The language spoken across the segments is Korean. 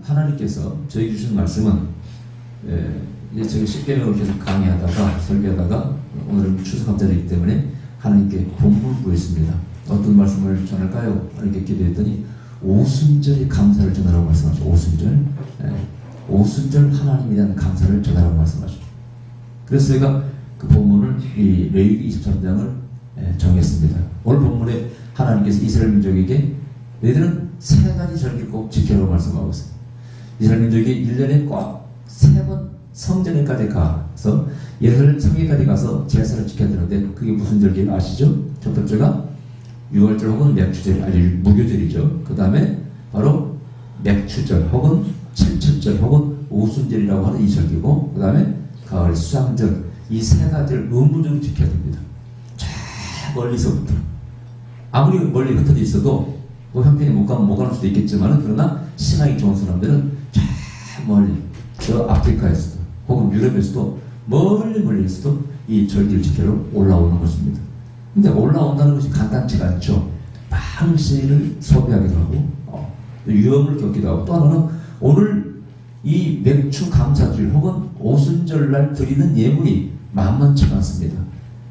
하나님께서 저에게 주신 말씀은 이제 제가 10개명을 계속 강의하다가 설교하다가 오늘은 추수감사절이기 때문에 하나님께 본문을 구했습니다. 어떤 말씀을 전할까요? 하나님께 기도했더니 오순절의 감사를 전하라고 말씀하셨죠. 오순절. 오순절 하나님에 대한 감사를 전하라고 말씀하셨죠. 그래서 제가 그 본문을 이 레위기 23장을 정했습니다. 오늘 본문에 하나님께서 이스라엘 민족에게 너희들은 세 가지 절기를 꼭 지켜라고 말씀하고 있습니다. 이스라엘 민족이 1년에 꼭 3번 성전에까지 가서 예루살렘 성에까지 가서 제사를 지켜야 되는데 그게 무슨 절기 아시죠? 첫 번째가 6월절 혹은 맥추절, 아주 무교절이죠. 그 다음에 바로 맥추절 혹은 칠칠절 혹은 오순절이라고 하는 이 절기고, 그 다음에 가을 수상절, 이 세 가지를 의무적으로 지켜야 됩니다. 저 멀리서부터 아무리 멀리 흩어져 있어도 뭐 형편이 못 가는 수도 있겠지만, 그러나 신앙이 좋은 사람들은 저 멀리 저 아프리카에서도 혹은 유럽에서도 멀리서도 이 절기를 지켜러 올라오는 것입니다. 근데 올라온다는 것이 간단치가 않죠. 많은 시간을 소비하기도 하고 위험을 겪기도 하고, 또 하나는 오늘 이 맥추 감사절 혹은 오순절날 드리는 예물이 만만치가 않습니다.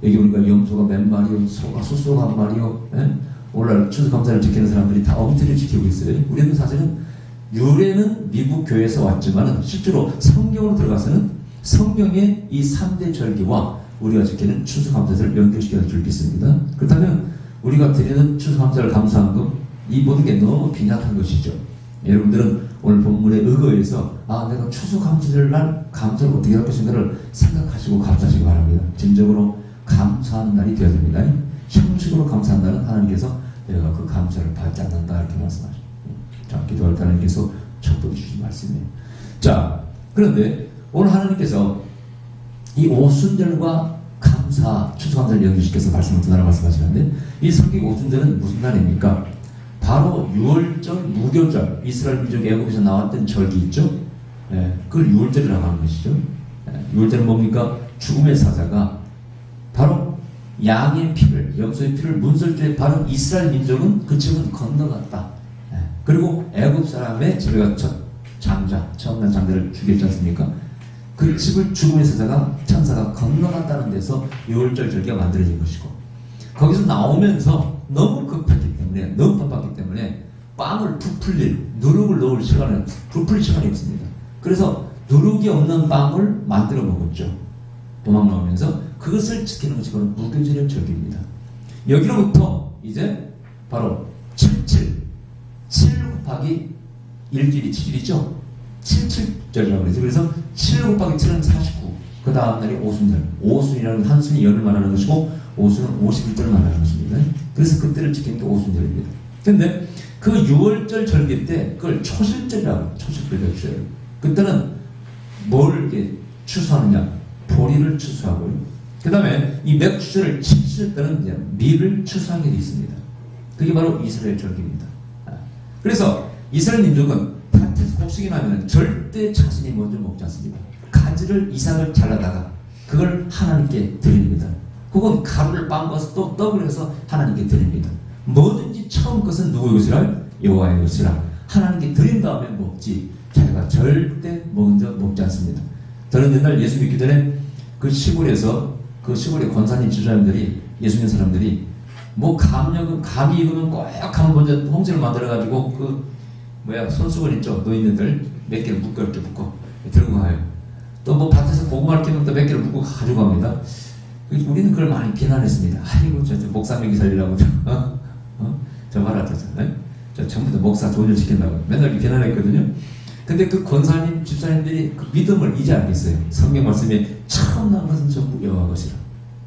여기 우리가 염소가 몇 마리요, 소소가 한 마리요, 오늘날 추수감사를 지키는 사람들이 다 엉터리를 지키고 있어요. 우리는 사실은 유래는 미국 교회에서 왔지만 실제로 성경으로 들어가서는 성경의 이 3대 절기와 우리가 지키는 추수감사절을 연결시켜서 즐기습니다. 그렇다면 우리가 드리는 추수감사절 감사한금, 이 모든 게 너무 빈약한 것이죠. 여러분들은 오늘 본문에 의거해서 내가 추수감사절 날 감사를 어떻게 할 것인가를 생각하시고 감사하시기 바랍니다. 진정으로 감사하는 날이 되어야 됩니다. 형식으로 감사한 날은 하나님께서 내가 그 감사를 받지 않는다 이렇게 말씀하십니다. 자, 기도할 때 하나님께서 척도해 주신 말씀이에요. 자, 그런데 오늘 하나님께서 이 오순절과 감사, 추수감사를 연결시켜서 말씀을 두 나라 말씀하시는데, 이 성경 오순절은 무슨 날입니까? 바로 6월절, 무교절, 이스라엘 민족이 애굽에서 나왔던 절기 있죠? 그걸 6월절이라고 하는 것이죠. 6월절은 뭡니까? 죽음의 사자가 바로 양의 피를, 염소의 피를 문설주에 바른 이스라엘 민족은 그 집은 건너갔다. 그리고 애굽 사람의 집에 갇혀 장자, 처음 난 장자를 죽였지 않습니까? 그 집을 죽음의 사자가, 천사가 건너갔다는 데서 6월절 절기가 만들어진 것이고, 거기서 나오면서 너무 급했기 때문에, 너무 바빴기 때문에 빵을 부풀릴, 누룩을 넣을 시간은, 부풀릴 시간이 없습니다. 그래서 누룩이 없는 빵을 만들어 먹었죠. 도망 나오면서 그것을 지키는 것이 바로 무교절의 절기입니다. 여기로부터 이제 바로 7 곱하기 1길이 7이죠. 77절이라고 그러죠. 그래서 7 곱하기 7은 49. 그 다음 날이 오순절. 오순이라는 한순이 열을 말하는 것이고, 오순은 51절을 말하는 것입니다. 그래서 그때를 지키는 게 오순절입니다. 근데 그 6월절 절기 때 그걸 초실절이라고, 초실절이라고 해요. 그때는 뭘 이렇게 추수하느냐? 보리를 추수하고요. 그 다음에 이 맥추절을 7절 때는 이제 밀을 추수하게 되어 있습니다. 그게 바로 이스라엘 절기입니다. 그래서 이스라엘 민족은 밭에서 곡식이 나면 절대 자신이 먼저 먹지 않습니다. 가지를 이삭을 잘라다가 그걸 하나님께 드립니다. 혹은 가루를 빻아서 또 떡을 해서 하나님께 드립니다. 뭐든지 처음 것은 누구의 것이라? 여호와의 것이라. 하나님께 드린 다음에 먹지, 자기가 절대 먼저 먹지 않습니다. 저는 옛날 예수 믿기 전에 그 시골에서, 그 시골의 권사님 지도자님들이, 예수 믿는 사람들이 뭐 감이 익으면 꼭 한번 먼저 홍지를 만들어가지고 손수건 있죠? 노인네들 몇 개를 묶어 이렇게 묶어 들고 가요. 또 뭐 밭에서 고구마를 캐면 또 몇 개를 묶고 가지고 갑니다. 우리는 그걸 많이 비난했습니다. 아이고, 저 목사 명기 살리려고 저 말하잖아요. 저 전부 다 목사 좋은 일 시킨다고 맨날 비난했거든요. 근데 그 권사님, 집사님들이 그 믿음을 잊지 않겠어요. 성경 말씀에 처음 난 것은 전부 여호와 것이라.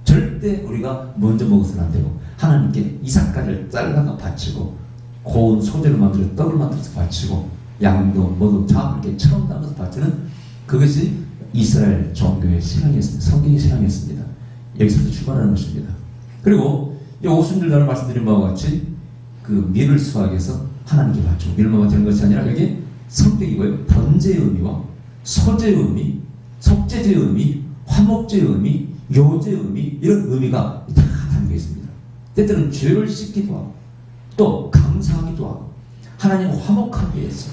절대 우리가 먼저 먹어서는 안 되고, 하나님께 이삭가를 잘라가 바치고, 고운 소재를 만들어 떡을 만들어서 바치고, 양도 모두 다 그렇게 처음 난 것을 바치는, 그것이 이스라엘 종교의 신앙이었습니다. 성경의 신앙이었습니다. 여기서부터 출발하는 것입니다. 그리고 이 오순절 날을 말씀드린 바와 같이 그 밀을 수확해서 하나님께 바치고, 밀만 바치는 것이 아니라 여기 성격이고요. 번제의 의미와 소제의 의미, 속죄제의 의미, 화목제의 의미, 요제의 의미, 이런 의미가 다 담겨 있습니다. 때때는 죄를 씻기도 하고, 또 감사하기도 하고, 하나님 화목하기 위해서,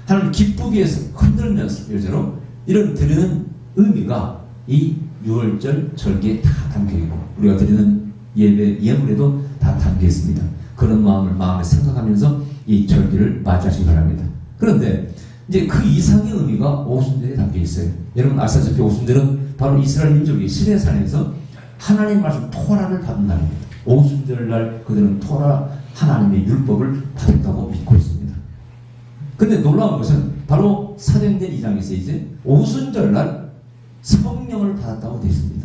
하나님 기쁘기 위해서 흔들면서 요새로 이런 드리는 의미가 이 유월절 절기에 다 담겨있고 우리가 드리는 예배 예물에도 다 담겨있습니다. 그런 마음을 마음에 생각하면서 이 절기를 맞이하시기 바랍니다. 그런데 이제 그 이상의 의미가 오순절에 담겨있어요. 여러분 아시다시피 오순절은 바로 이스라엘 민족이 시내산에서 하나님 말씀 토라를 받은 날입니다. 오순절날 그들은 토라 하나님의 율법을 받았다고 믿고 있습니다. 근데 놀라운 것은 바로 사도행전 2장에서 이제 오순절날 성령을 받았다고 되어 있습니다.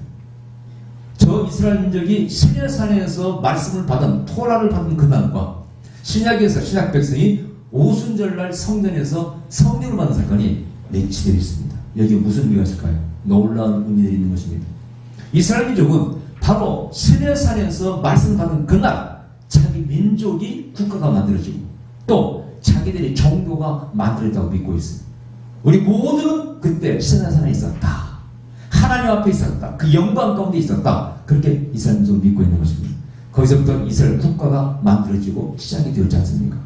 저 이스라엘 민족이 시내산에서 말씀을 받은 토라를 받은 그날과 신약에서 신약 백성이 오순절날 성전에서 성령을 받은 사건이 매치되어 있습니다. 여기에 무슨 의미가 있을까요? 놀라운 의미들이 있는 것입니다. 이스라엘 민족은 바로 시내산에서 말씀을 받은 그날 자기 민족이 국가가 만들어지고 또 자기들의 종교가 만들어졌다고 믿고 있습니다. 우리 모두는 그때 시내산에 있었다. 하나님 앞에 있었다. 그 영광 가운데 있었다. 그렇게 이스라엘 민족을 믿고 있는 것입니다. 거기서부터 이스라엘 국가가 만들어지고 시작이 되었지 않습니까?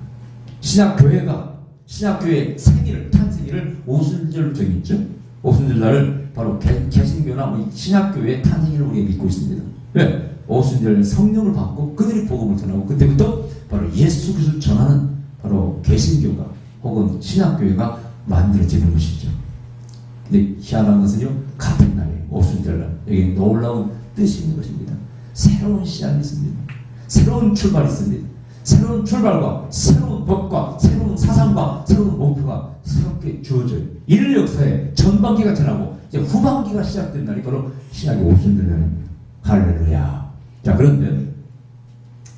신약교회의 생일을, 탄생일을 오순절로 정했죠. 오순절날을 바로 개신교나 신약교회의 탄생일을 우리가 믿고 있습니다. 왜? 오순절 성령을 받고 그들이 복음을 전하고 그때부터 바로 예수 그리스도를 전하는 바로 개신교가 혹은 신약교회가 만들어지는 것이죠. 근데 희한한 것은요, 같은 날이에요. 오순절날. 여기 놀라운 뜻이 있는 것입니다. 새로운 시작이 있습니다. 새로운 출발이 있습니다. 새로운 출발과 새로운 법과 새로운 사상과 새로운 목표가 새롭게 주어져요. 인류 역사에 전반기가 지나고 이제 후반기가 시작된 날이 바로 신약의 오순절날입니다. 할렐루야. 자, 그런데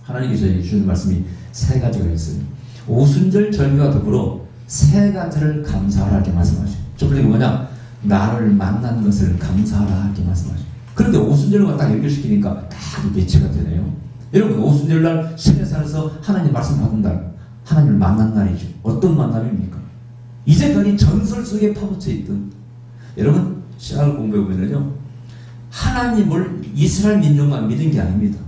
하나님께서 주시는 말씀이 세 가지가 있어요. 오순절 절기와 더불어 세 가지를 감사하라 이렇게 말씀하셔요. 첫 번째가 뭐냐? 나를 만난 것을 감사하라 이렇게 말씀하셔요. 그런데 오순절과 딱 연결시키니까 딱 매치가 되네요. 여러분 오순절날 시내산에서 하나님 말씀 받은 날, 하나님을 만난 날이죠. 어떤 만남입니까? 이제까지 전설 속에 파묻혀 있던 여러분 신학을 공부해보면요, 하나님을 이스라엘 민족만 믿은 게 아닙니다.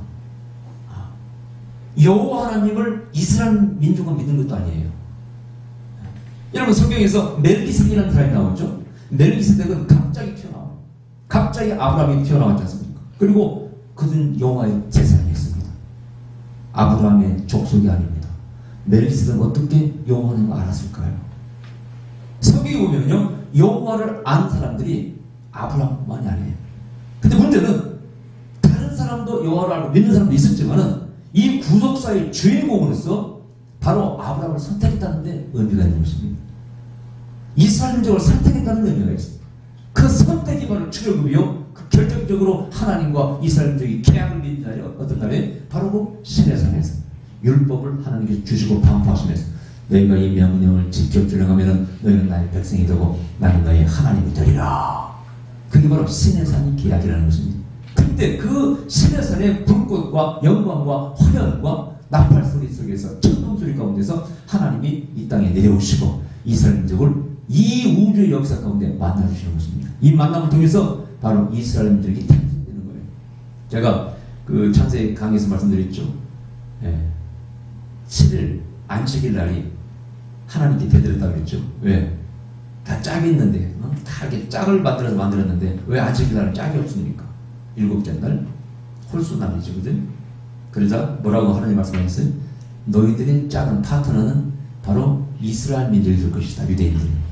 여호와 하나님을 이스라엘 민족만 믿는 것도 아니에요. 여러분 성경에서 멜기세덱이라는 사람이 나오죠. 멜기세덱은 갑자기 튀어나와요. 갑자기 아브라함이 튀어나왔지 않습니까? 그리고 그는 여호와의 제사장이었습니다. 아브라함의 족속이 아닙니다. 멜기세덱은 어떻게 여호와 하나님을 알았을까요? 성경에 보면요, 여호와를 아는 사람들이 아브라함만이 아니에요. 근데 문제는 다른 사람도 여호와를 알고 믿는 사람도 있었지만은 이 구속사의 주인공으로서 바로 아브라함을 선택했다는 데 의미가 있는 것입니다. 이스라엘 민족을 선택했다는 의미가 있습니다. 그 선택이 바로 출애굽이요, 그 결정적으로 하나님과 이스라엘 민족이 계약을 맺은 날이 어떤 날에 바로 그 시내산에서 율법을 하나님께서 주시고 반포하시면서 너희가 이 명령을 지켜 준행하면 너희는 나의 백성이 되고 나는 너희의 하나님이 되리라. 그게 바로 시내산이 계약이라는 것입니다. 근데 그 시내산의 불꽃과 영광과 화면과 나팔 소리 속에서 천둥 소리 가운데서 하나님이 이 땅에 내려오시고 이스라엘 민족을 이 우주의 역사 가운데 만나주시는 것입니다. 이 만남을 통해서 바로 이스라엘 민족이 탄생되는 거예요. 제가 그 창세기 강의에서 말씀드렸죠. 7일 안식일 날이 하나님께 대드렸다고 그랬죠. 왜? 다 짝이 있는데, 다 이렇게 짝을 만들었는데 왜 안식일 날은 짝이 없습니까? 일곱째 날 홀수날이죠, 그죠? 그러자 뭐라고 하나님 말씀하셨어요? 너희들의 짝은 파트너는 바로 이스라엘 민족이 될 것이다.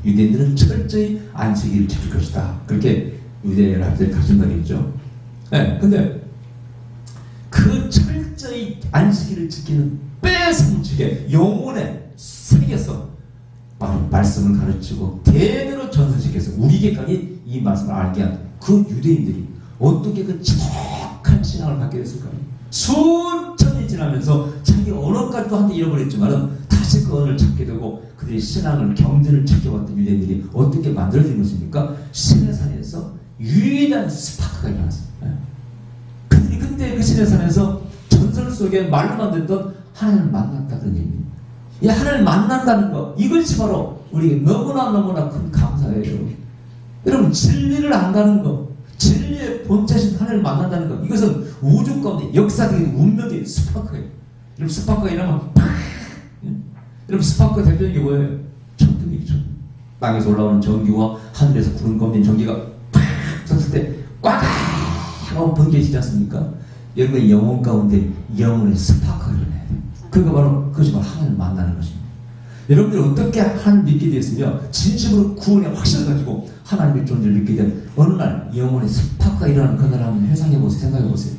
유대인들은 철저히 안식일을 지킬 것이다. 그렇게 유대인들한테 가진 말이죠. 네, 근데 그 철저히 안식일을 지키는 빼성직에 영혼에 새겨서 바로 말씀을 가르치고 대대로 전수시켜서 우리에게까지 이 말씀을 알게 한 그 유대인들이 어떻게 그 지독한 신앙을 갖게 됐을까요? 수천이 지나면서 자기 언어까지도 한데 잃어버렸지만은 다시 그 언어를 찾게 되고 그들의 신앙을 경전을 지켜왔던 유대인들이 어떻게 만들어진 것입니까? 시내산에서 유일한 스파크가 일어났어요. 그들이 그때 그 시내산에서 전설 속에 말로만 듣던 하나님을 만났다는 얘기입니다. 이 하나님을 만난다는 것, 이것이 바로 우리에게 너무나 큰 감사예요. 여러분, 진리를 안다는 것, 진리의 본체신 하나님을 만난다는 것, 이것은 우주 가운데 역사적인 운명의 스파크예요. 여러분, 스파크가 일어나면 팍! 여러분, 스파크 대표적인 게 뭐예요? 천둥이죠. 땅에서 올라오는 전기와 하늘에서 구름 가운데 전기가 팍 쳤을 때 꽉 하고 번개지지 않습니까? 여러분의 영혼 가운데 영혼의 스파크가 일어나야 돼요. 그것이 바로 하나님을 만나는 것입니다. 여러분들이 어떻게 하나님을 믿게 되었으며 진심으로 구원의 확신을 가지고 하나님의 존재를 믿게 된 어느 날 영혼의 스파크가 일어나는 그날 한번 회상해보세요. 생각해보세요.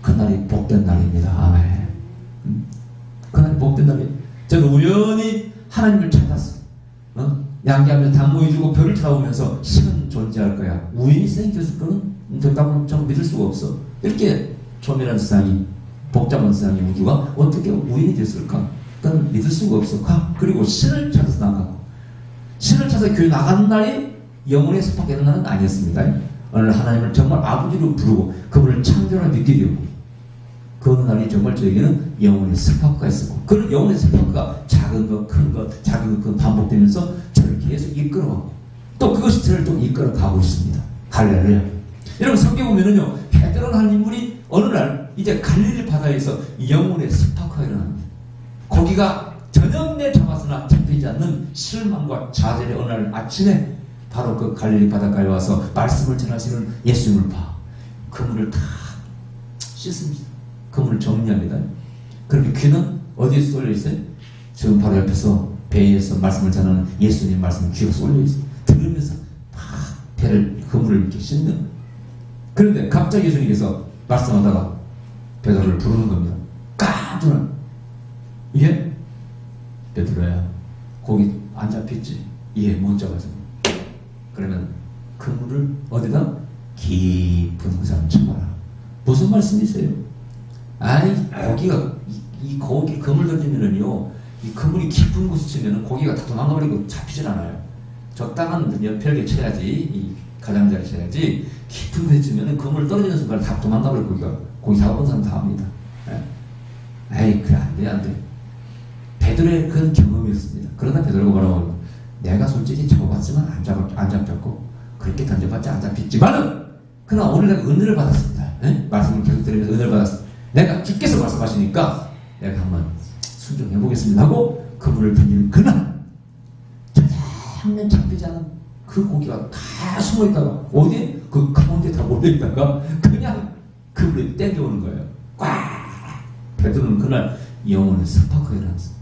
그날이 복된 날입니다. 아멘. 그날이 복된 날이에요. 저는 우연히 하나님을 찾았어요. 양기하며 당 모여주고 별을 쳐다보면서 신은 존재할 거야. 우연히 생겼을 거는 좀 믿을 수가 없어. 이렇게 조밀한 세상이, 복잡한 세상의 우주가 어떻게 우연이 됐을까? 그건 믿을 수가 없어. 그리고 신을 찾아서 나가고, 신을 찾아서 교회 나가는 날이 영혼의 스파크가 일어나는 날은 아니었습니다. 어느 날 하나님을 정말 아버지로 부르고 그분을 창조하라 믿게 되고, 그 어느 날이 정말 저에게는 영혼의 스파크가 있었고, 그 영혼의 스파크가 작은 것, 큰 것, 작은 것 반복되면서 저를 계속 이끌어가고, 또 그것이 저를 좀 이끌어가고 있습니다. 할렐루야. 여러분 성경 보면은요, 베드로라는 인물이 어느 날 이제 갈릴리 바다에서 영혼의 스파크가 일어납니다. 고기가 저녁내 잡았으나 잡히지 않는 실망과 좌절의 어느 날 아침에 바로 그 갈릴리 바닷가에 와서 말씀을 전하시는 예수님을 봐. 그물을 다 씻습니다. 그물을 정리합니다. 그렇게 귀는 어디에 쏠려 있어요? 지금 바로 옆에서 배에서 말씀을 전하는 예수님 말씀 귀가 쏠려 있어요. 들으면서 막 배를 그물을 이렇게 씻는. 그런데 갑자기 예수님께서 말씀하다가 베드로를 부르는 겁니다. 깜짝 예? 베드로야, 거기 안 잡혔지? 예, 못 잡아서. 그러면 그물을 어디다? 깊은 곳에 쳐봐라. 무슨 말씀이세요? 아니, 고기가 이 고기 그물 던지면은요, 이 그물이 깊은 곳에 치면은 고기가 다 도망가버리고 잡히질 않아요. 적당한 옆벽에 쳐야지, 이 가장자리 쳐야지. 깊은 곳에 치면은 그물 떨어지는 순간 다 도망가버리고 고기 잡아본 사람 다 합니다. 에이, 그래 안 돼. 베드로의 그런 경험이었습니다. 그러나 베드로가 뭐라고 하면, 내가 솔직히 잡아봤지만 안 잡혔고 그렇게 던져봤자 안 잡혔지만은 그러나 오늘 내가 은혜를 받았습니다. 말씀을 계속 들으면서 은혜를 받았습니다. 내가 주께서 말씀하시니까 내가 한번 순종해보겠습니다 하고 그물을 던지는 그날 전혀 잡히지 않은 그 고기가 다 숨어있다가 어디에? 그 가운데 다 몰려있다가 그냥 그물에 땡겨오는 거예요. 꽉! 베드로는 그날 영혼의 스파크가 일어났어요.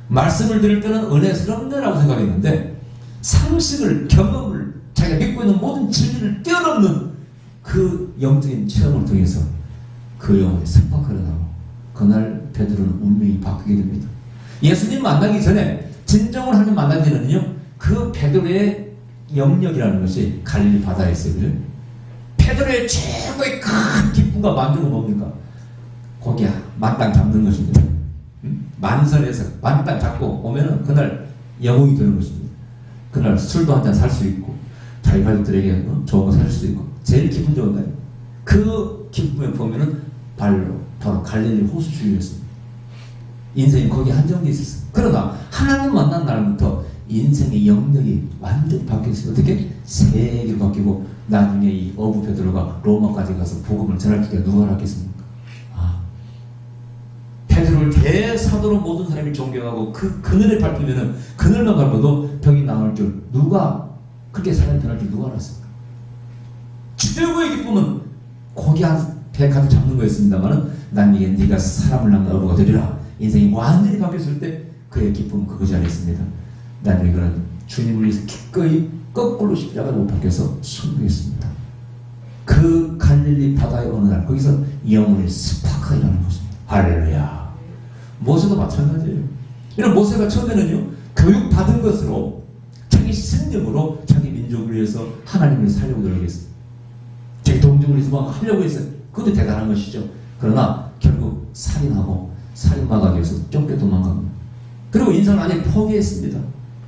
말씀을 들을 때는 은혜스럽네라고 생각했는데 상식을, 경험을, 자기가 믿고 있는 모든 진리를 뛰어넘는 그 영적인 체험을 통해서 그 영혼의 스파크가 일어나고 그날 베드로는 운명이 바뀌게 됩니다. 예수님 만나기 전에 진정으로 하나님 만나기 전에는요, 그 베드로의 영역이라는 것이 갈릴리 바다에 있어요. 베드로의 최고의 큰 기쁨과 만족은 뭡니까? 거기야 만땅 잡는 것입니다. 만선에서 만땅 잡고 오면은 그날 영웅이 되는 것입니다. 그날 술도 한잔 살 수 있고 자기 가족들에게 좋은 거 살 수 있고 제일 기분 좋은 날. 그 기쁨에 보면은 바로 갈릴리 호수 주위였습니다. 인생이 거기에 한정되어 있었어요. 그러나 하나님 만난 날부터 인생의 영역이 완전히 바뀌었어요. 어떻게? 세계로 바뀌고 나중에 이 어부 베드로가 로마까지 가서 복음을 전할 기회가 누가 알았겠습니까? 베드로를 대사도로 모든 사람이 존경하고 그늘에 밟히면은 그늘만 밟아도 병이 나을 줄 누가 그렇게 사람이 변할 줄 누가 알았습니까? 최고의 기쁨은 고기 한 배 가득 잡는 거였습니다만은 나에게 네가 사람을 낳는 어부가 되리라. 인생이 완전히 바뀌었을 때 그의 기쁨은 그것이 아니었습니다. 나는 이거는 주님을 위해서 기꺼이 거꾸로 십자가를 못 박혀서 순교했습니다. 그 갈릴리 바다의 어느 날 거기서 영혼의 스파크가 일어나는 것입니다. 할렐루야. 모세도 마찬가지예요. 이런 모세가 처음에는요, 교육받은 것으로 자기 신념으로 자기 민족을 위해서 하나님을 살려고 노력했어요. 자기 동족을 위해서 막 하려고 했어요. 그것도 대단한 것이죠. 그러나 결국 살인하고 살인마가 되어서 쫓겨 도망갑니다. 그리고 인생을 아예 포기했습니다.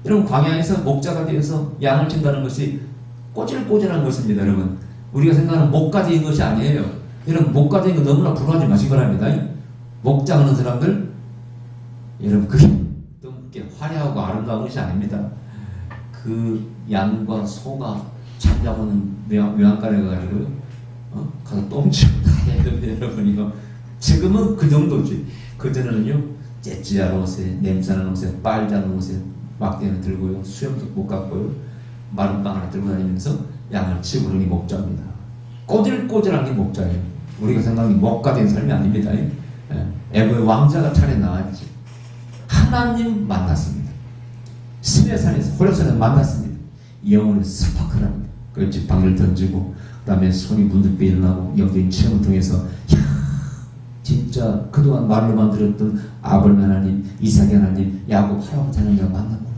여러분, 광야에서 목자가 되어서 양을 친다는 것이 꼬질꼬질한 것입니다. 여러분, 우리가 생각하는 목가지인 것이 아니에요. 여러분, 목가지인 거 너무나 불화하지 마시기 바랍니다. 목자하는 사람들, 여러분, 그게 너무 화려하고 아름다운 것이 아닙니다. 그 양과 소가 잠자고는 묘안간에 가가지고요, 가서 똥치고 다 해야 됩니다. 여러분이요. 지금은 그 정도지. 그전에는요, 째찌한 옷에, 냄새나는 옷에, 빨지 않은 옷에, 막대는 들고요. 수염도 못 갖고요. 마른 빵 하나 들고 다니면서 양을 치고 그러니 목자입니다. 꼬질꼬질한 게 목자예요. 우리가 생각하는 목가된 삶이 아닙니다. 애고의 왕자가 차례 나왔지. 하나님 만났습니다. 시내산에서 호렙산에서 만났습니다. 영혼이 스파크랍니다. 그 지팡이를 던지고 그 다음에 손이 문득 일어나고 영적인 체험을 통해서 야 진짜 그동안 말로만 들었던 아브라함 하나님, 이삭 하나님, 야곱 할아버지 하나님과 만났구나.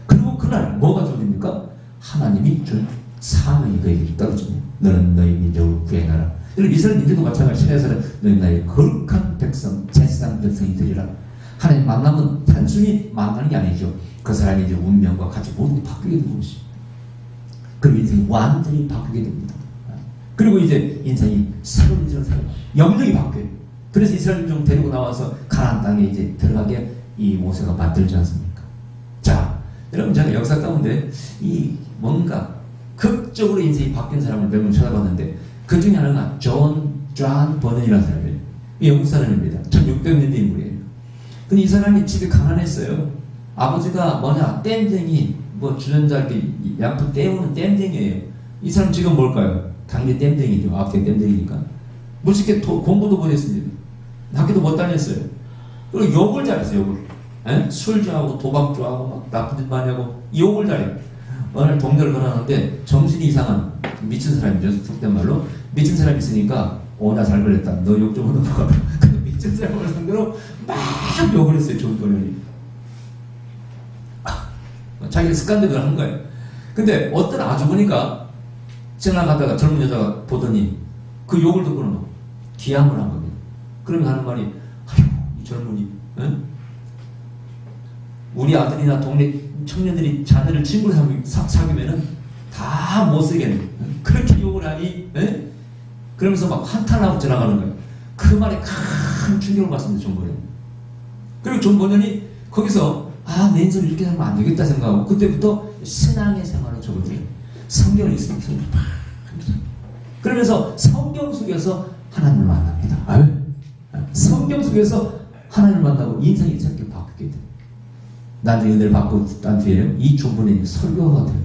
그리고 그날 뭐가 주어집니까? 하나님이 준 사명이 그에게 떨어집니다. 너는 너희 민족을 구해나라. 이스라엘 민족도 마찬가지. 시내에서는 너희 나의 거룩한 백성, 제사장 백성이 되리라. 하나님 만나면 단순히 만나는 게 아니죠. 그 사람이 이제 운명과 같이 모든 게 바뀌게 되는 것이죠. 그리고 인생이 완전히 바뀌게 됩니다. 그리고 이제 인생이 새로운 인생을 살아요. 영역이 바뀌어요. 그래서 이스라엘 민족 데리고 나와서 가나안 땅에 이제 들어가게 이 모세가 만들지 않습니까? 자, 여러분 제가 역사 가운데 이 뭔가 극적으로 인생이 바뀐 사람을 몇 명 찾아봤는데 그 중에 하나가 존 버넌이라는 사람이에요. 영국 사람입니다. 1600년대 인물이에요. 근데 이 사람이 집이 가난했어요. 아버지가 뭐냐 땜쟁이 뭐 주전자 이렇게 양푼 떼우는 땜쟁이에요. 이 사람 지금 뭘까요? 당연히 땜쟁이죠. 앞에 땜쟁이니까. 무식해 공부도 못했습니다. 학교도 못 다녔어요. 그리고 욕을 잘했어요. 욕을. 술 좋아하고 도박 좋아하고 막 나쁜 짓 많이 하고 욕을 잘해요. 어느 동네를 걸어가는데 정신이 이상한 미친 사람이죠. 속된 말로 미친 사람이 있으니까 나 잘 걸렸다. 너 욕 좀 하는 거. 미친 사람을 상대로 막 욕을 했어요. 존 버넌이. 자기 습관대로 하는 거예요. 근데 어떤 아주머니가 지나가다가 젊은 여자가 보더니 그 욕을 듣고는 막 기함을 한 겁니다. 그러면 하는 말이 아휴 이 젊은이 우리 아들이나 동네 청년들이 자네를 친구로 사귀면은 다 못쓰겠네. 그렇게 욕을 하니 그러면서 막 한탄하고 지나가는 거예요. 그 말에 큰 충격을 받습니다. 존 버넌이. 그리고 존 버넌이 거기서 내 인생을 이렇게 살면 안 되겠다 생각하고 그때부터 신앙의 생활을 접어들어요. 성경을 읽습니다. 그러면서 성경 속에서 하나님을 만납니다. 성경 속에서 하나님을 만나고 인생이 이렇게 바뀌게 돼요. 나중에 은혜를 받고 난 뒤에 이 존 버넌이 설교가 돼요.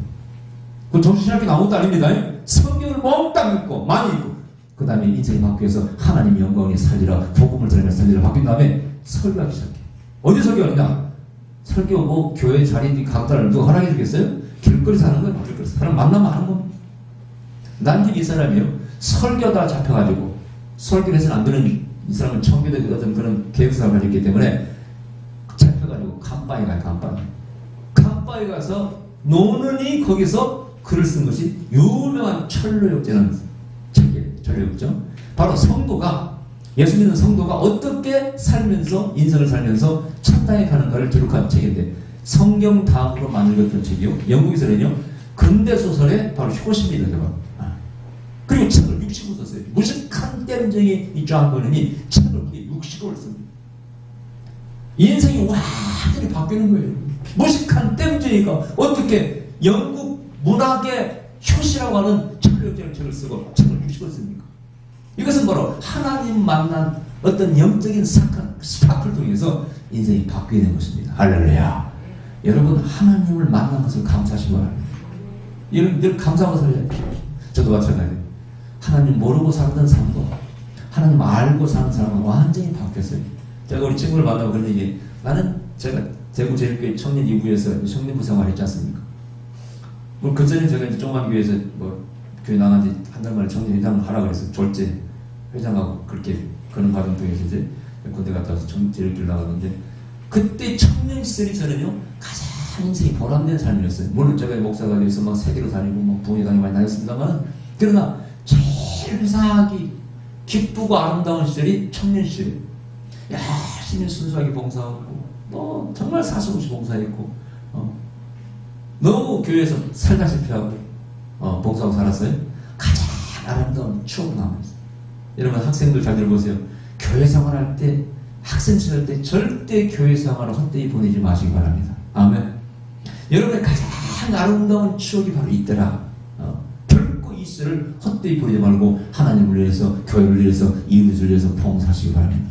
그 정신학교 아무것도 아닙니다. 성경을 몽땅 읽고 많이 읽고 그 다음에 인생이 바뀌어서 하나님의 영광에 살리라 복음을 전하면서 살리라 바뀐 다음에 설교하기 시작해요. 어디 설교하느냐? 설교 뭐 교회 자리 각다를 누가 허락해 주겠어요? 길거리에서 하는 거예요. 길거리에서 사람 만나면 하는 겁니다. 난 이 사람이요. 설교다 잡혀가지고 설교를 해서는 안 되는 이 사람은 청교도 어떤 그런 계획사를 가지고 있기 때문에 잡혀가지고 감방에 가요. 감방에 가서 노는이 거기서 글을 쓴 것이 유명한 철로역제라는 책이에요. 철로역죠. 바로 성도가 예수 믿는 성도가 어떻게 살면서 인생을 살면서 천당에 가는가를 기록한 책인데 성경 다음으로 만들었던 책이요. 영국에서는요. 근대 소설의 바로 효시입니다. 제가. 그리고 책을 60권 썼어요. 무식한 땜쟁이 이 존 버넌이 책을 60권을 씁니다. 인생이 완전히 바뀌는 거예요. 무식한 땜쟁이가 어떻게 영국 문학의 효시라고 하는 철학적인 책을 쓰고 책을 60권 씁니까? 이것은 바로 하나님 만난 어떤 영적인 스파크를 통해서 인생이 바뀌게 된 것입니다. 할렐루야. 여러분 하나님을 만난 것을 감사하시기 바랍니다. 여러분 늘 감사하고 살아야 돼요. 저도 마찬가지예요. 하나님 모르고 살던 삶과 하나님 알고 사는 사람은 완전히 바뀌었어요. 제가 우리 친구를 만나고 그런 얘기 나는 제가 대구제일교회 청년 2부에서 청년부 생활했지 않습니까? 뭐 그전에 제가 이제 조그만 교회에서 뭐 교회 나간 지 한 달 만에 청년 회장을 하라 그래서 졸제 회장하고 그렇게 그런 과정 통해서 이제 군대 갔다 와서 제일교회 나갔는데 그때 청년 시절이 저는요 가장 인생이 보람된 삶이었어요. 물론 제가 목사가 돼서 막 세계로 다니고 막 부흥회당에 많이 다녔습니다만 그러나 제일 회사하기 기쁘고 아름다운 시절이 청년 시절이에요. 열심히 순수하게 봉사하고 뭐 정말 사수없이 봉사했고 너무 교회에서 살다시피 하고 봉사하고 살았어요. 가장 아름다운 추억이 남아있어요. 여러분 학생들 잘 들어보세요. 교회 생활할 때 학생 시절 때 절대 교회 생활을 헛되이 보내지 마시기 바랍니다. 아멘. 여러분의 가장 아름다운 추억이 바로 있더라. 결코 이 시절을 헛되이 보내지 말고 하나님을 위해서 교회를 위해서 이웃을 위해서 봉사하시기 바랍니다.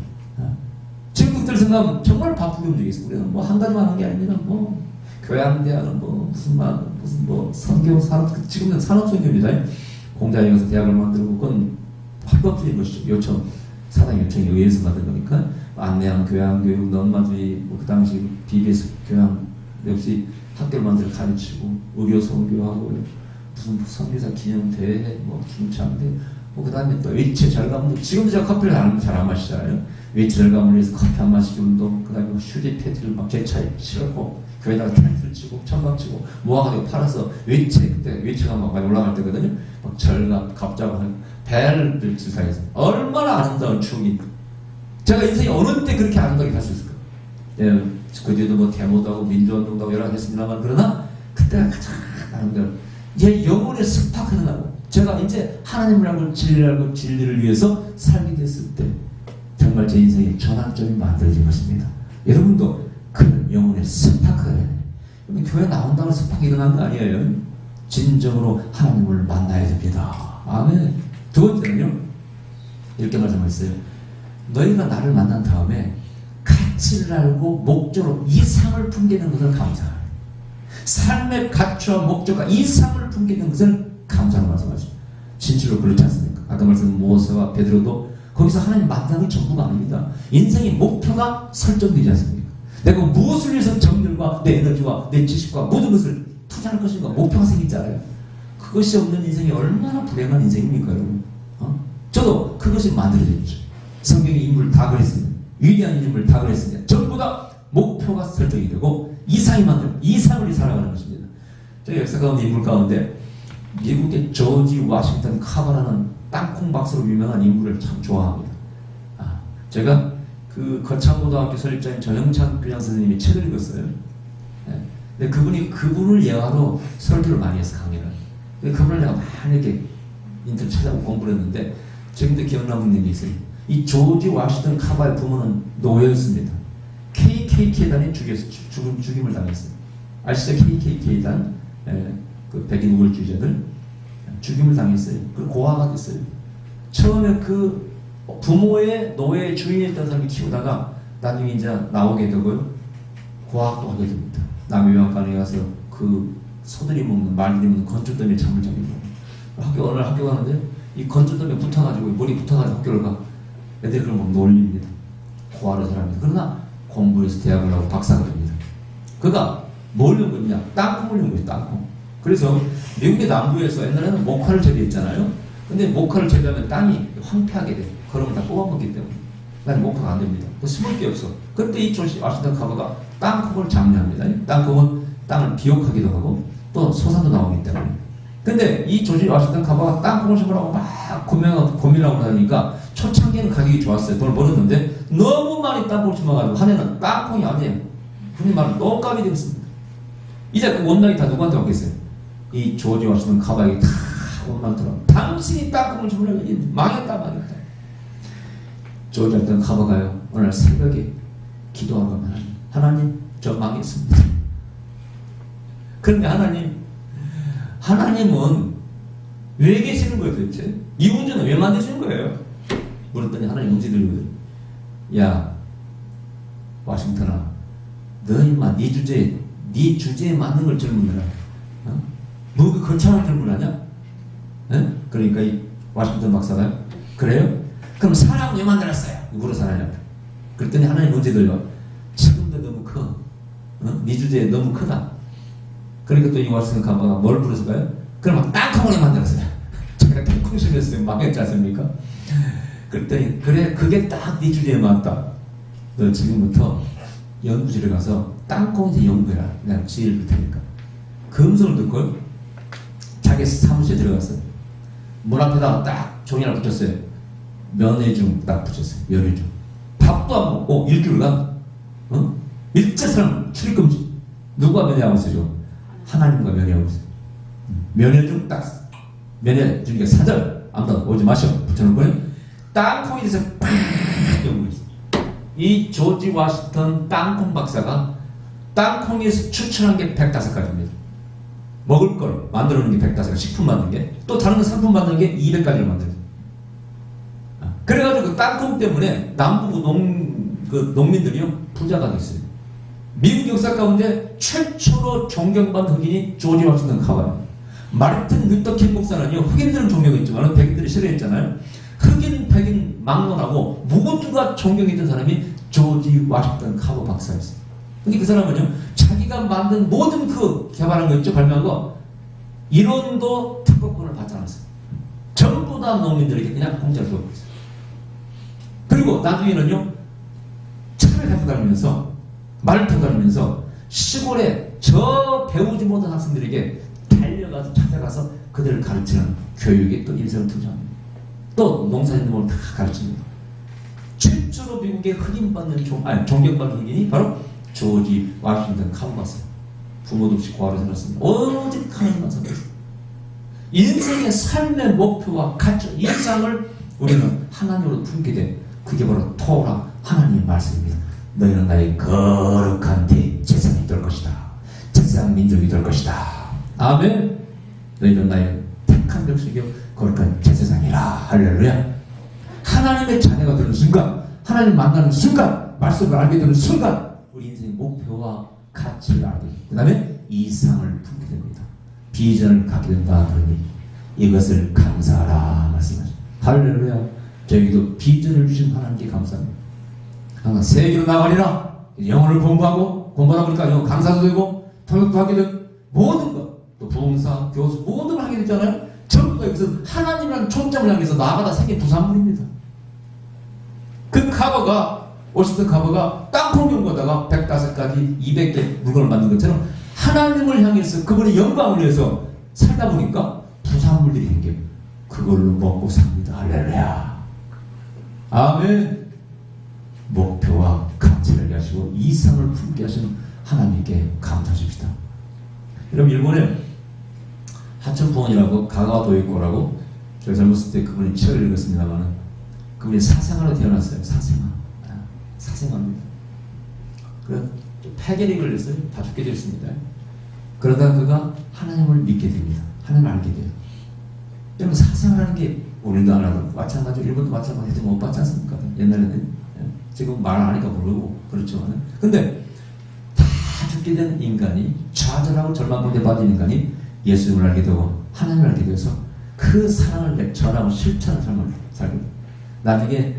지금 그들 생각하면 정말 바쁘게 움직이겠습니다. 우리는 뭐 한 가지만 한 게 아닙니다. 뭐 교양대학은 뭐 무슨 뭐 선교 산업, 지금은 산업선교입니다. 공장에 가서 대학을 만들고 그건 합법적인 것이죠. 요청, 사당 요청에 의해서 받은 거니까. 안내양 교양교육, 넌마주의, 뭐 그 당시 BBS 교양 역시 학교를 만들어 가르치고 의료 선교하고 무슨 선교사 기념대회, 뭐 중창대, 뭐 그 다음에 또 외체 절감운동. 지금도 제가 커피를 잘 안 마시잖아요. 외체 절감을 위해서 커피 안 마시기 운동, 그 다음에 휴지 패드를 막 제 차에 실고 교회다가 텐트를 치고 천막 치고 모아가지고 팔아서 외체, 그때 외체가 막 많이 올라갈 때거든요. 막 절감, 갑자기 배를 지사해서 얼마나 아름다운 추억이. 제가 인생이 어느 때 그렇게 아름답게 갈 수 있을까? 예, 그 뒤에도 뭐 데모도 하고 민주운동도 하고 여러 가지 했습니다만, 그러나 그때가 가장 아름다운 제 영혼의 습팍 흐르나고 제가 이제 하나님을 알고 진리를 알고 진리를 위해서 살게 됐을 때 정말 제 인생의 전환점이 만들어진 것입니다. 여러분도 그런 영혼의 습팍을 해야 돼요. 교회 나온다고 습팍이 일어난 거 아니에요. 진정으로 하나님을 만나야 됩니다. 아멘. 두 번째는요, 이렇게 말씀하셨어요. 너희가 나를 만난 다음에 가치를 알고 목적으로 이상을 풍기는 것을 감사하라. 삶의 가치와 목적과 이상을 풍기는 것을 감사하는 말씀하시죠. 진실로 그렇지 않습니까? 아까 말씀드린 모세와 베드로도 거기서 하나님 만나는 게 전부가 아닙니다. 인생의 목표가 설정되지 않습니까? 내가 무엇을 위해서 정열과 내 에너지와 내 지식과 모든 것을 투자할 것인가 목표가 생기잖아요. 그것이 없는 인생이 얼마나 불행한 인생입니까, 여러분? 저도 그것이 만들어졌죠. 성경의 인물 다 그랬습니다. 위대한 인물 다 그랬습니다. 전부 다 목표가 설정이 되고 이상이 만들고 이상을 살아가는 것입니다. 저희 역사 가운데 인물 가운데 미국의 조지 워싱턴 카버라는 땅콩 박사로 유명한 인물을 참 좋아합니다. 제가 그 거창고등학교 설립자인 전영찬 교장 선생님이 책을 읽었어요. 근데 그분을 예화로 설교를 많이 해서 강의를. 그분을 내가 많이 이렇게 인터넷 찾아보고 공부를 했는데 지금도 기억나는 분이 있어요. 이 조지 워싱턴 카버의 부모는 노예였습니다. KKK단에 죽임을 당했어요. 아시죠? KKK단, 그 백인 우월주의자들 죽임을 당했어요. 그리고 고아가 됐어요. 처음에 그 부모의 노예 주인이었던 사람이 키우다가 나중에 이제 나오게 되고요. 고아도 하게 됩니다. 남유학관에 가서 그 소들이 먹는, 말들이 먹는 건조더미에 잠을 자게 됩니다. 어느 날 학교 가는데 이 건조더미에 붙어가지고 머리 붙어가지고 학교를 가. 애들이 그걸 막 놀립니다. 고아를 사람입니다. 그러나 공부해서 대학을 하고 박사가 됩니다. 그가 뭘 연구했냐? 땅콩을 연구했어요. 땅콩. 그래서 미국의 남부에서 옛날에는 목화를 재배했잖아요. 근데 목화를 재배하면 땅이 황폐하게 돼요. 그러면 다 뽑아먹기 때문에. 난 목화가 안 됩니다. 심을 게 없어. 그때 이 조지 워싱턴 카버가 땅콩을 장려합니다. 땅콩은 땅을 비옥하기도 하고 또 소산도 나오기 때문에. 근데 이 조지 워싱턴 카버가 땅콩을 심으라고 막 고민하고 하니까 초창기에는 가격이 좋았어요. 돈을 벌었는데 너무 많이 땅콩을 심어가지고 한 해는 땅콩이 아니에요. 흔히 말하는 똥값이 되었습니다. 이제 그 원락이 다 누구한테 왔겠어요? 이 조지 워싱턴 카버에게 다 원망 들어. 당신이 땅콩을 심으라고 망했다. 조지 워싱턴 카버가요, 오늘 새벽에 기도하고 하면 하나님 저 망했습니다. 그런데 하나님은 왜 계시는 거예요 도대체? 이 문제는 왜 만드시는 거예요? 물었더니 하나님 문제 들거든. 야 워싱턴아, 너 임마 네 주제에 맞는 걸 질문해라. 뭐 그 거창한 질문하냐? 그러니까 이 워싱턴 박사가 그래요? 그럼 사람 왜 만들었어요? 물어서 하나님한테. 그랬더니 하나님 문제 들려. 지금도 너무 커. 네 주제에 너무 크다. 그러니까 또 이 워싱턴 카버가 뭘 부르서가요? 그럼 땅콩을 만들었어요. 제가 땅콩 심었어요. 망했지 않습니까? 그랬더니 그래 그게 딱 네 주제에 맞다. 너 지금부터 연구실에 가서 땅콩에서 연구해라. 내가 지혜를 줄 테니까. 그 음성을 듣고 자기 사무실에 들어갔어요. 문 앞에다가 딱 종이 하나 붙였어요. 면회중 딱 붙였어요. 면회중. 밥도 안 먹고 일주일간 일제 사람 출입금지. 누가 면회하고 있어요? 하나님과 면회하고 있어요. 면회중 딱 면회중 게 사절 아무도 오지 마셔 붙여놓고 땅콩에 대해서 팍 연구했어요. 이 조지 워싱턴 땅콩 박사가 땅콩에서 추천한 게 105가지입니다. 먹을 걸 만들어놓은 게 105가지, 식품 만드는 게, 또 다른 상품 만드는 게 200가지를 만들어요. 그래가지고 그 땅콩 때문에 남부 농민들이요 부자가 됐어요. 미국 역사 가운데 최초로 존경받은 흑인이 조지 워싱턴 카버예요. 마르틴 루터 킹 목사는요, 흑인들은 존경했지만 백인들이 싫어했잖아요. 흑인, 백인 막론하고 모두가 존경했던 사람이 조지 워싱턴 카버 박사였어요. 근데 그 사람은요, 자기가 만든 모든 그 개발한 거 있죠, 발명한 거, 이론도 특허권을 받지 않았어요. 전부 다 농민들에게 그냥 공짜로 줬어요. 그리고 나중에는요, 차를 갖고 다니면서, 말을 타고 다니면서 시골에 저 배우지 못한 학생들에게 달려가서 찾아가서 그들을 가르치는 교육에 또 인생을 투자합니다. 또 농사짓는 다 가르칩니다. 최초로 미국의 흑인받는 존경받는 흑인이 바로 조지 워싱턴 카버였어요. 부모도 없이 고아로 살았습니다. 오직 하나님만 섬겼어요. 인생의 삶의 목표와 가치, 이상을 우리는 하나님으로 품게 돼. 그게 바로 토라, 하나님의 말씀입니다. 너희는 나의 거룩한 대제사장이 될 것이다. 제사장 민족이 될 것이다. 아멘. 너희는 나의 택한 백성이요 거룩한 제사장이라. 할렐루야. 하나님의 자녀가 되는 순간, 하나님 만나는 순간, 말씀을 알게 되는 순간 우리 인생의 목표와 가치를 알게 됩니다. 그 다음에 이상을 품게 됩니다. 비전을 갖게 된다. 그러니 이것을 감사하라 말씀하십니다. 할렐루야. 저에게도 비전을 주신 하나님께 감사합니다. 항상 세계로 나가리라. 영어를 공부하고 보니까 영어 강사도 되고 통역도 하게 되고 모든 것, 또 부흥사, 교수 모든 걸 하게 되잖아요. 전부 다 여기서 하나님이라는 초점을 향해서 나아가다 생긴 부산물입니다. 그 카버가, 워싱턴 카버가 땅콩 연구하다가 105가지 200개 물건을 만든 것처럼 하나님을 향해서 그분의 영광을 위해서 살다 보니까 부산물들이 생겨요. 그걸로 먹고 삽니다. 할렐루야. 아멘. 목표와 가치를 하시고 이상을 품게 하시는 하나님께 감사하십시다. 여러분, 일본에 하천부원이라고 가가와도이코라고 제가 젊었을 때 그분의 책을 읽었습니다만 그분이 사생아로 태어났어요. 사생아입니다. 그래서 폐결이 걸렸어요. 다 죽게 되었습니다. 그러다 그가 하나님을 믿게 됩니다. 하나님을 알게 돼요. 여러분, 사생아라는 게 우리도 안 하고 마찬가지로 일본도 마찬가지로 못 받지 않습니까? 옛날에는. 지금 말 안 하니까 모르고 그렇지만 근데 다 죽게 된 인간이 좌절하고 절망감에 빠진 인간이 예수님을 알게 되고 하나님을 알게 되어서 그 사랑을 전하고 실천하는 삶을 살게 돼요. 나중에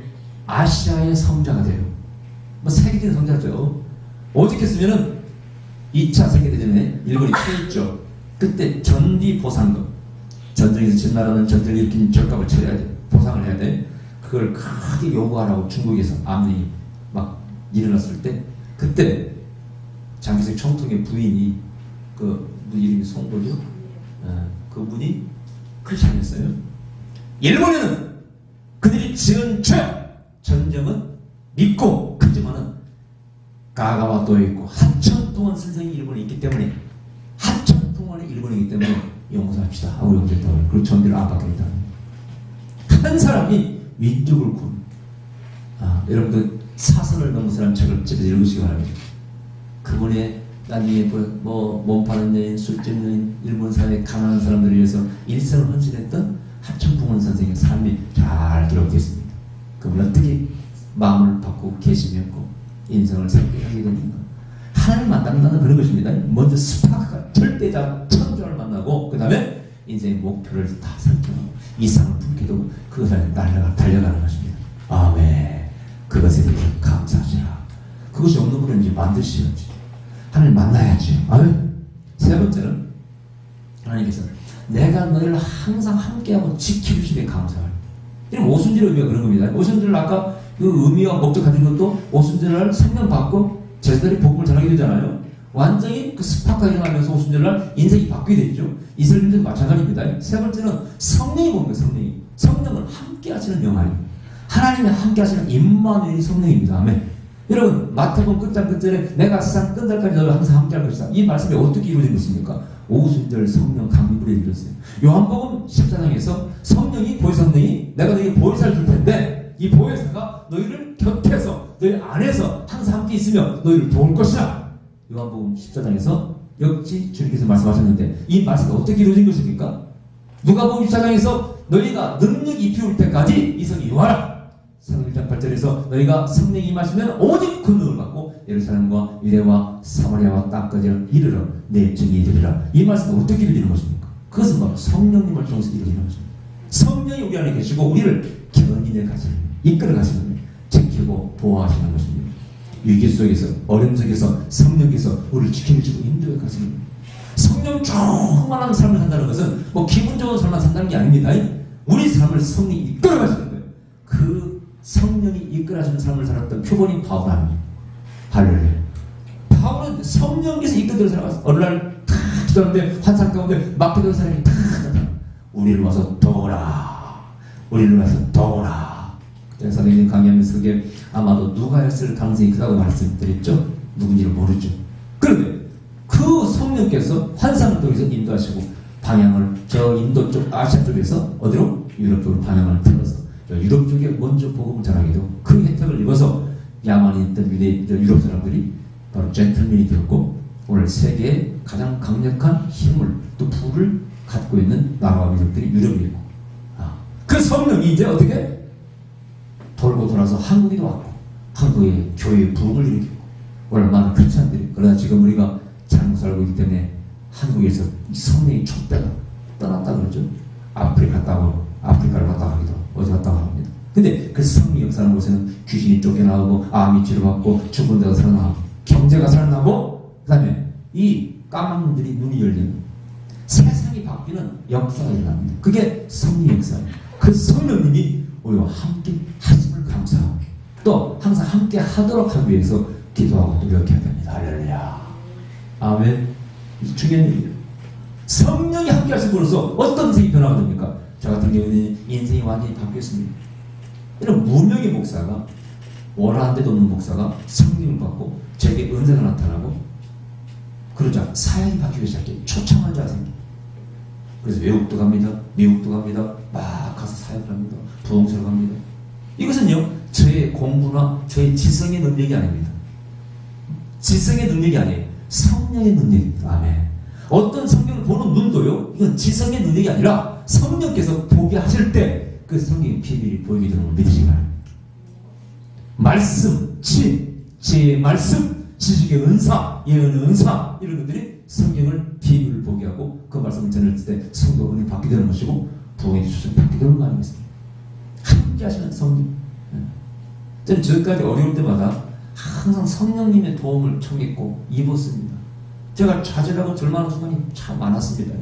아시아의 성자가 돼요. 뭐 세계적인 성자가 돼요. 어떻게 했으면은 2차 세계대전에 일본이 패했죠. 그때 전비보상금, 전쟁에서 진 나라는 전쟁을 일으킨 절값을 쳐야 돼. 보상을 해야 돼. 그걸 크게 요구하라고 중국에서 암이 막 일어났을 때, 그때 장기석 총통의 부인이 그 이름이 송도죠. 그분이 크리스찬이었어요. 일본에는 그들이 지은 전쟁은 믿고 그지만은 가가와도에 있고 한참 동안 선생이 일본에 있기 때문에 한참 동안에 일본에 있기 때문에 용서합시다 하고 용서했다고. 그리고 전비를 안 받겠다. 한 사람이 민족을 구원. 여러분들 사선을 넘은 사람 책을 집에서 읽으시기 바랍니다. 그분의 나중에 몸 파는 여인, 술집 여인, 일본 사회의 가난한 사람들을 위해서 일생을 헌신했던 하천풍원 선생의 삶이 잘 기록되어 있습니다. 그분은 어떻게 마음을 바꾸고 계시면고 인생을 새롭게 하게 됩니까? 하나님 만난다는 그런 것입니다. 먼저 스파크가 절대자 천주를 만나고 그 다음에 인생의 목표를 다 설정하고 이상을 품게 되고 그것을 달려가는 것입니다. 아멘. 그것에 대해서 감사하시라. 그것이 없는 분은 이제 만드셔야지. 하나님 만나야지. 아멘. 세 번째는 하나님께서 내가 너희를 항상 함께하고 지켜주시기에 감사하라. 이런 오순절의 의미가 그런 겁니다. 오순절을 아까 그 의미와 목적 가진 것도 오순절을 생명 받고 제자들이 복음을 전하게 되잖아요. 완전히 그 스파크가 일어나면서 오순절날 인생이 바뀌게 되죠. 이스라엘도 마찬가지입니다. 세 번째는 성령이 보는 거예요. 성령은 함께 하시는 영화예요. 하나님이 함께 하시는 임마누엘이 성령입니다. 아멘. 여러분, 마태복음 끝장 끝절에 내가 세상 끝날까지 너를 항상 함께 할 것이다. 이 말씀이 어떻게 이루어진 것입니까? 오순절 성령 강림으로 이루어졌어요. 요한복음 14장에서 성령이 보혜성령이 내가 너희에게 보혜사를 줄 텐데 이 보혜사가 너희를 곁에서 너희 안에서 항상 함께 있으며 너희를 도울 것이다. 요한복음 14장에서 역시 주님께서 말씀하셨는데 이 말씀이 어떻게 이루어진 것입니까? 누가복음 14장에서 너희가 능력이 입혀올 때까지 이 성이 요하라. 1장 8절에서 너희가 성령이 임하시면 오직 권능을 받고 예루살렘과 유대와 사마리아와 땅까지 이르러 내 증인이 되리라. 이 말씀은 어떻게 이루어지는 것입니까? 그것은 바로 성령님을 통해서 이루어지는 것입니다. 성령이 우리 안에 계시고 우리를 견인해 가시는, 이끌어 가시는, 지키고 보호하시는 것입니다. 위기 속에서, 어려움 속에서 성령께서 우리를 지켜주시고 인도해 가시는 겁니다. 성령 충만한 삶을 산다는 것은 뭐 기분 좋은 삶만 산다는 게 아닙니다. 우리 삶을 성령이 이끌어 가시는 거예요. 그 성령이 이끌어 가시는 삶을 살았던 표본이 바울 아닙니까? 할렐루야. 바울은 성령께서 이끌어 살아갔어. 어느 날 탁 기도하는데 환상 가운데 맡겨둔 사람이 탁 나타나. 우리를 와서 도우라. 우리를 와서 도우라. 그때 선생님 강의하면서 그게 아마도 누가였을 가능성이 크다고 말씀드렸죠. 누군지를 모르죠. 그런데 그 성령께서 환상을 통해서 인도하시고 방향을 저 인도 쪽 아시아 쪽에서 어디로? 유럽 쪽으로 방향을 틀어서 유럽 쪽에 먼저 복음을 전하기도 그 혜택을 입어서 야만에 있던 유럽 사람들이 바로 젠틀맨이 되었고 오늘 세계의 가장 강력한 힘을 또 부를 갖고 있는 나라와 민족들이 유럽이고 그 성령이 이제 어떻게 돌고 돌아서 한국에도 왔고 한국의 교회의 부흥을 일으키고 오늘 많은 크리스찬들이 그러나 지금 우리가 잘못 살고 있기 때문에 한국에서 성령이 촛대가 떠났다 그러죠. 아프리카를 갔다 가기도 어디 갔다 합니다. 근데 그 성령 역사하는 곳에는 귀신이 쫓겨나오고 암이 치료받고 죽은 데가 살아나고 경제가 살아나고 그 다음에 이 까만 눈들이 눈이 열리는 세상이 바뀌는 역사가 일어납니다. 그게 성령 역사예요. 그 성령님이 우리와 함께 하심을 감사하고 또 항상 함께 하도록 하기 위해서 기도하고 노력해야 됩니다. 할렐루야. 아멘. 중요한 일이에요. 성령이 함께 하심으로써 어떤 인생이 변화가 됩니까? 저 같은 경우는 인생이 완전히 바뀌었습니다. 이런 무명의 목사가 원한 데도 없는 목사가 성령을 받고 제게 은사가 나타나고 그러자 사역이 바뀌기 시작해요. 초청한 자가 생겨요. 그래서 외국도 갑니다. 미국도 갑니다. 막 가서 사역을 합니다. 부흥회를 갑니다. 이것은요 저의 공부나 저의 지성의 능력이 아닙니다. 지성의 능력이 아니에요. 성령의 능력입니다. 아멘. 어떤 성경을 보는 눈도요 이건 지성의 능력이 아니라 성령께서 보게 하실 때 그 성경의 비밀이 보이게 되는 걸 믿으시 말아요. 말씀, 지혜의 말씀, 지식의 은사, 예언의 은사 이런 것들이 성경을 비밀을 보게 하고 그 말씀을 전할 때 성도 은혜 받게 되는 것이고 부흥의 주소를 받게 되는 거 아니겠습니까? 함께 하시는 성령. 저는 지금까지 어려울 때마다 항상 성령님의 도움을 청했고 입었습니다. 제가 좌절하고 절망하는 순간이 참 많았습니다.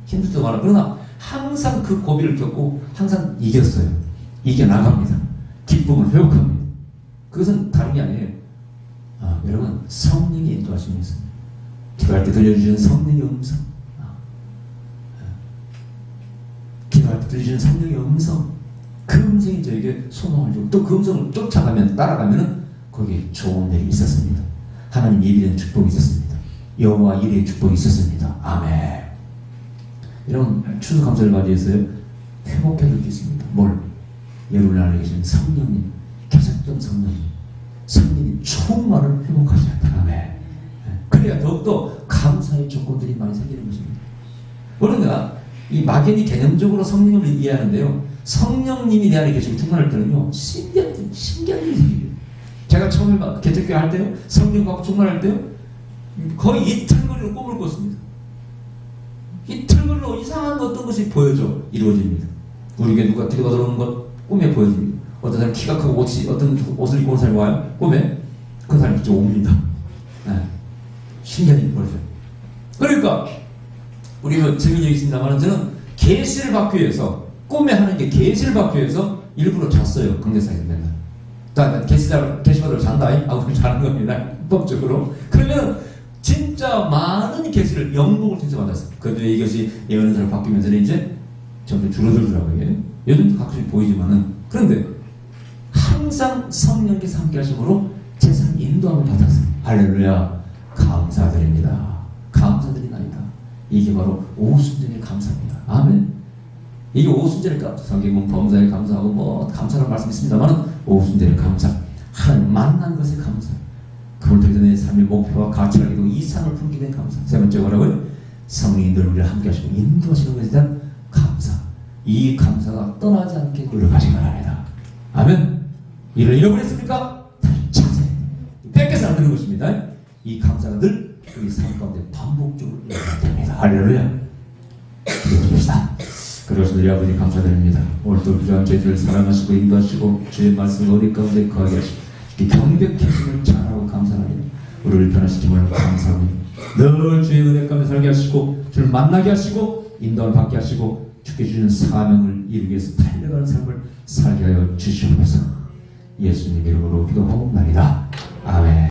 힘들 때도 많아. 그러나 항상 그 고비를 겪고 항상 이겼어요. 이겨나갑니다. 기쁨을 회복합니다. 그것은 다른 게 아니에요. 여러분 성령이 인도하시는 것입니다. 기도할 때 들려주시는 성령의 음성, 기도할 때 들려주시는 성령의 음성, 그 음성이 저에게 소망을 주고 또 그 음성을 쫓아가면 따라가면 거기에 좋은 일이 있었습니다. 하나님 예비된 축복이 있었습니다. 여호와 이레의 축복이 있었습니다. 아멘. 이런 추수감사를 맞이해서요 회복해 느꼈습니다. 뭘? 여러분 안에 계신 성령님, 계셨던 성령님 충만을 회복하셔야 합니다. 아멘. 그래야 더욱더 감사의 조건들이 많이 생기는 것입니다. 그러니까 이 막연히 개념적으로 성령님을 이해하는데요 성령님이 내 안에 계시고 충만할 때는요 신기한 일이 생겨요. 제가 처음에 개척교회 할 때요 성령 받고 충만할 때요 거의 이틀거리로 꿈을 꿨습니다. 이틀거리로 이상한 어떤 것이 보여져 이루어집니다. 우리 교회 누가 기도가 들어오는 것 꿈에 보여집니다. 어떤 사람 키가 크고 어떤 옷을 입고 온 사람이 와요 꿈에 그 사람이 좀 옵니다. 신기한 일이 벌어져요. 그러니까 우리가 재미는 얘기 있습니다만 저는 계시를 받기 위해서 꿈에 하는 게 계시를 받기 위해서 일부러 잤어요. 강대상에서 맨날 계시받으러 잔다 하고 자는 겁니다. 법적으로. 그러면 진짜 많은 계시를 영복을 통해서 받았어요. 그런데 이것이 예언사를 바뀌면서 이제 점점 줄어들더라고요. 요즘도 가끔씩 보이지만은 그런데 항상 성령께서 함께 하심으로 제 삶 인도함을 받았어요. 할렐루야. 감사드립니다. 감사드리나이다. 이게 바로 오순절의 감사입니다. 아멘. 이게 오순절의 감사. 성경은 범사에 감사하고 뭐 감사라는 말씀이 있습니다만 오순절의 감사. 하나님 만난 것에 감사. 그걸 통해서 내 삶의 목표와 가치를 알게 되고 이상을 품게 된 감사. 세 번째 뭐라고요? 성령님들 우리를 함께 하시고 인도하시는 것에 대한 감사. 이 감사가 떠나지 않게 노력하시기 바랍니다. 아멘. 이를 잃어버렸습니까? 다시 찾아야 뺏겨서 됩니다. 이 감사가 늘 우리 삶 가운데 반복적으로 일어나야 됩니다. 할렐루야. 기도드립시다. 그래서 우리 아버지 감사드립니다. 오늘도 필요한 저희들을 사랑하시고 인도하시고 주의 말씀 어디 가운데 거하게 하시고 이 경백해짐을 잘하고 감사하게 우리를 변화시킴을 감사하고 늘 주의 은혜 가운데 살게 하시고 주를 만나게 하시고 인도를 받게 하시고 주께 주시는 사명을 이루기 위해서 달려가는 삶을 살게 하여 주시옵소서. 예수님 이름으로 기도하옵나이다. 아멘.